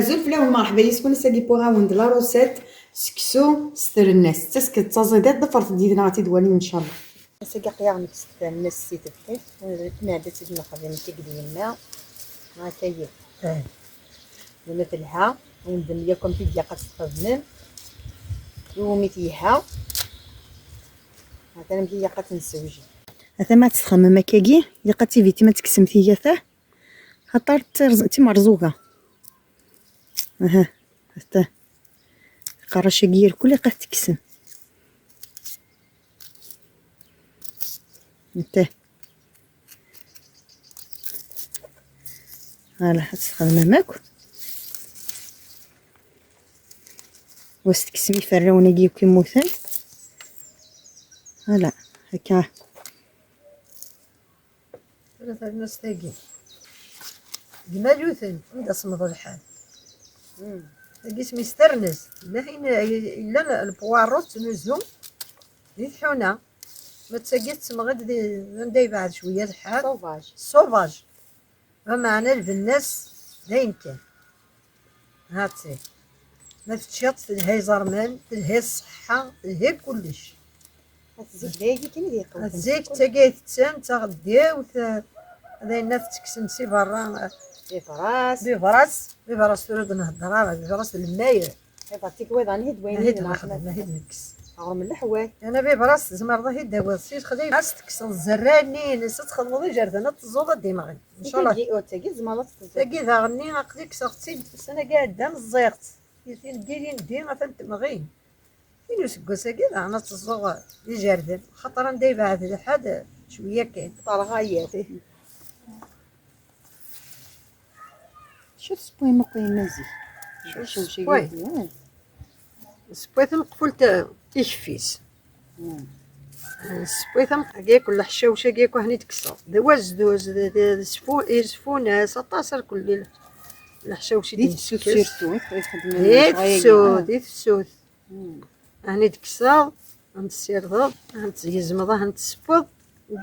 زلفله ومرحبا بكم نساقي بوغا وند لا روسيت سكسو ستر الناس تسكت تصازيدات ضفرت ديدنا غادي دوالي ان شاء الله نساقي قيام ستر الناس سيت الحيف نادت تجينا خدينا تقدي الماء ما كاين ونتلها وندم لكم في دقيقه تخدم وميتيها هذا نمشي يا قات نسوجي هذا ما تسخم مكاكي يقاتي فيتي ما تكسم ثياثه خاطر تي مرزوقه حتى قرشه كير كل قاه تكسم انت هلا تسخم ماك واش تكسمي فراونه كي كيموثن هلا هكا ثلاثة الناس تاقي جمالوثن عند صمد الحال تاقيس ميسترنس إلا البوارو تنزهم يذحونا ما تساقيت تمغد ندي بعد شوية الحال صوفاج ومعنى البناس داين كان هاتي ما تتشط تلهي زرمان تلهي الصحة تلهي كلش هتزيك دايكي كاين اللي يقول هتزيك تاقيت تسان تغديو هذا الناس تكسم سي برا بفراس تريد نهضر بفراس الماير هذا تيكويض عني دويني هيد نكس من الحواي انا بفراس زمر ضهي داوي سي خدي ناس تكسر الزراني ناس تخدم ضي جردنا تزوض ديما ان شاء الله تاقي زمالات تاقي ذا غني عقلك سختي انا قاعده مزيقت يتين كيرين دي مثلا تمغين فين يسقو ساقي ذا انا تزوغ يجردن خاطر ندي بعد لحد شويه كاين طالغايات شوف سبوي مقيم مزي شوف سبوي سبوي تنقفل تيشفيس سبوي تنقفل كل حشاوشه كيك هني تكسر دوز يسفون 16 كل الحشاوشه ديال السوت سيرتو ديال السوت هني تكسر عند السيرض عند يزمضه عند السبوض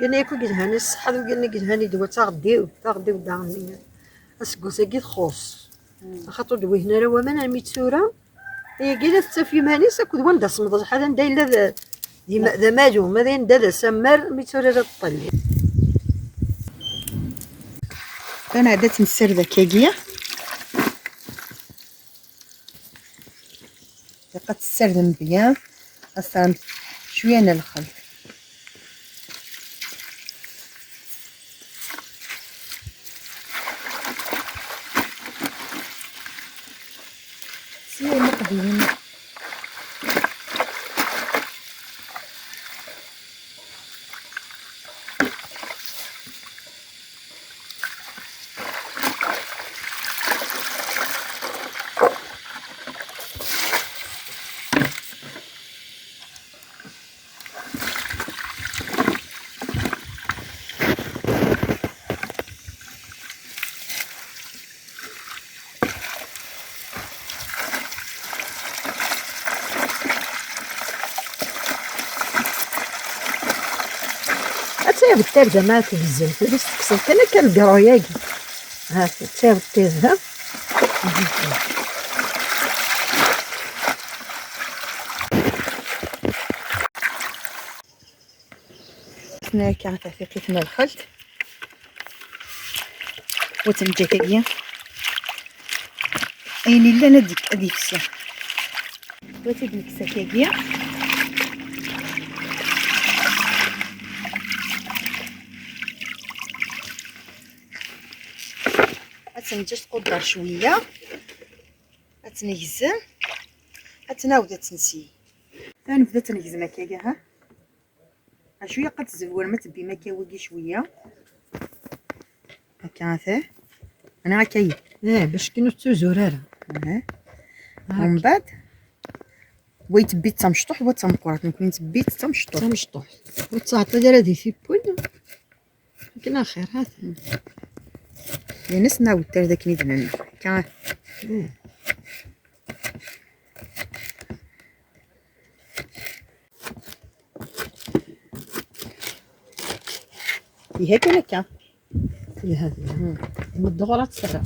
قلنا ياكل هاني الصحه قلنا هاني دوا تاغديو داغني اسكوساكي تخص خاطر دوي هنا راه وانا ميتسوره هي كيلا تسافي ماني ساكو دوان دا صمد حدا نداير ديما ذا مالو ماذا ندادا سمر ميتسوره لا طلي انا عدات نسر ذكاكيه قد تسردم بيان اصلا شويه من الخل سي مقدين تساوي الترده ما تهزل فلوس تكسر انا كالقراياكي ها تساوي الترده هنا كانت عفيقتنا الخلط وتنجاكيه ايني لا نديك ادي فسا وتديك سكاكيه تنجي تقدر شويه تنهزم تناود تنسي تنبدا تنهزم هكاكا ها شويه قد تزول ما تبي مكاوي شويه هكا انا هكايا باش كي نوتو زراره ومن بعد ويتبي تمشطوح وتمقرط ممكن تبي تمشطوح وتصاطا دايره دي في بون كنا خير هات يا ناس ناود تر داك ندمن كان هيك ولا كان هذه من الدغرات سرا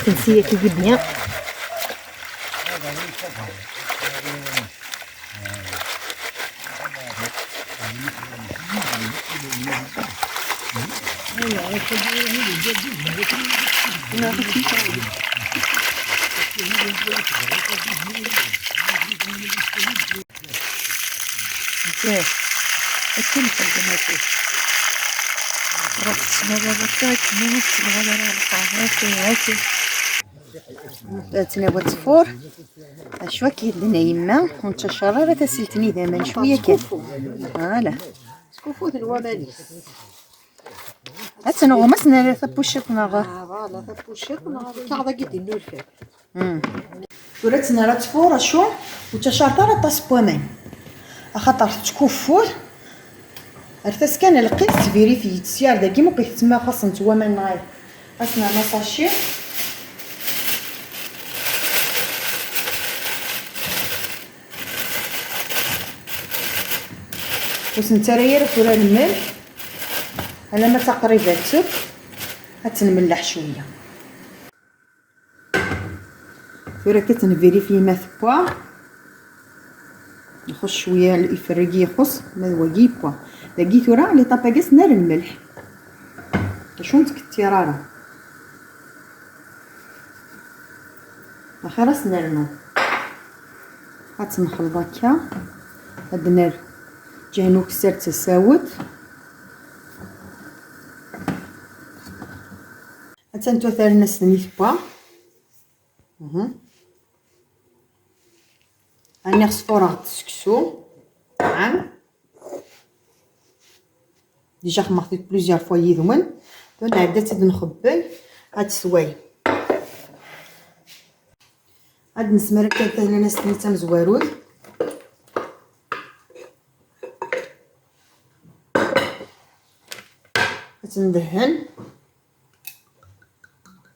تنسيه كي بيان. تناوى تفور شويه كيدنا يما وانت الشراره تسلتني دائما شويه كان فوالا سكوفو الومانيس هاتنا هما سنا ثبوشتنا غا فوالا تبوشيتنا كاع قد النولفات وراتنا راه تفور شو وتشارطه راه طاسبومان خاطر تكفور ارتاس كان لقيت فيريفي السيار داكي مو لقيت تما خاص نتوما من ناير اسنا مصاشي واش نترير فورا الملح على ما تقريبا تب هتنملح شويه فورا كتنفيريفي ما ثبوا نخش شويه الافريقي يخص ما هو كيبوا داكي ثورا لي طاباكاس نار الملح شنو تكتيرارا اخر سنرنو هتنخلط هكا هاد النار جانو كسر تساوت هتنتو ثالنا سنيت با اني صفورة تسكسو عام ديجا خمرتيت بليزيور فوا يذون دون عدات نخبل هاد سواي هاد نسمر كان هنا سنيتها مزوارود تندهن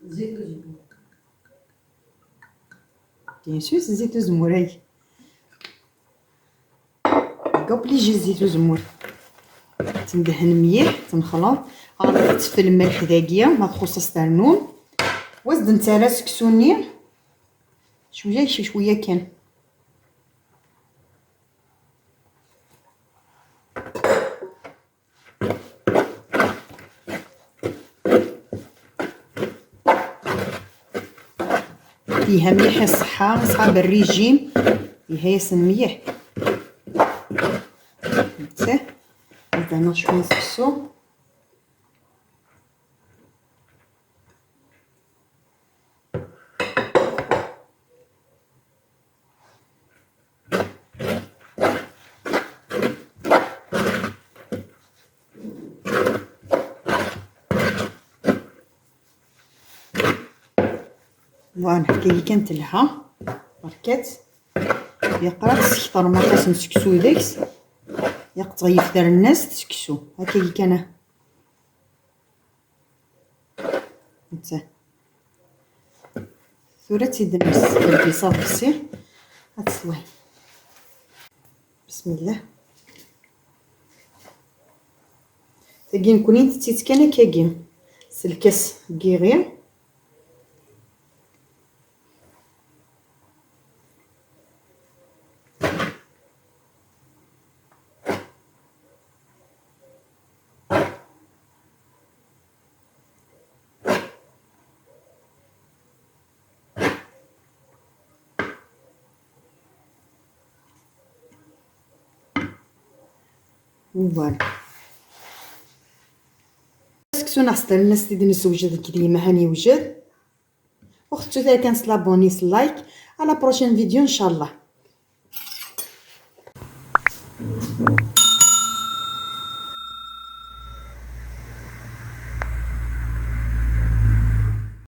زيت وزيتون بيان سور زيت وزموراي قبل زيت وزمور تندهن مليح تنخلط عاد تفل الملح داكيا ما تخصص تاع النون وزد نتا سكسوني شويه كان فيها مليح الصحة صحاب الريجيم فيها ياسن مليح نتا درنا شويه سكسو فوالا كي كانت لها بركات يقرا تسكتر ما خاص نسكسو داكس يقطع يفدر الناس تسكسو هكا كان نتا ثورة تيد الناس كي صافي السير هتسوي بسم الله تاكي نكوني تيت كان كاكين سلكاس كيغي فوالا سكسو نحصل الناس اللي نسوجد كلمه هاني وجد اختو تا كان سلابوني لايك على بروشين فيديو ان شاء الله.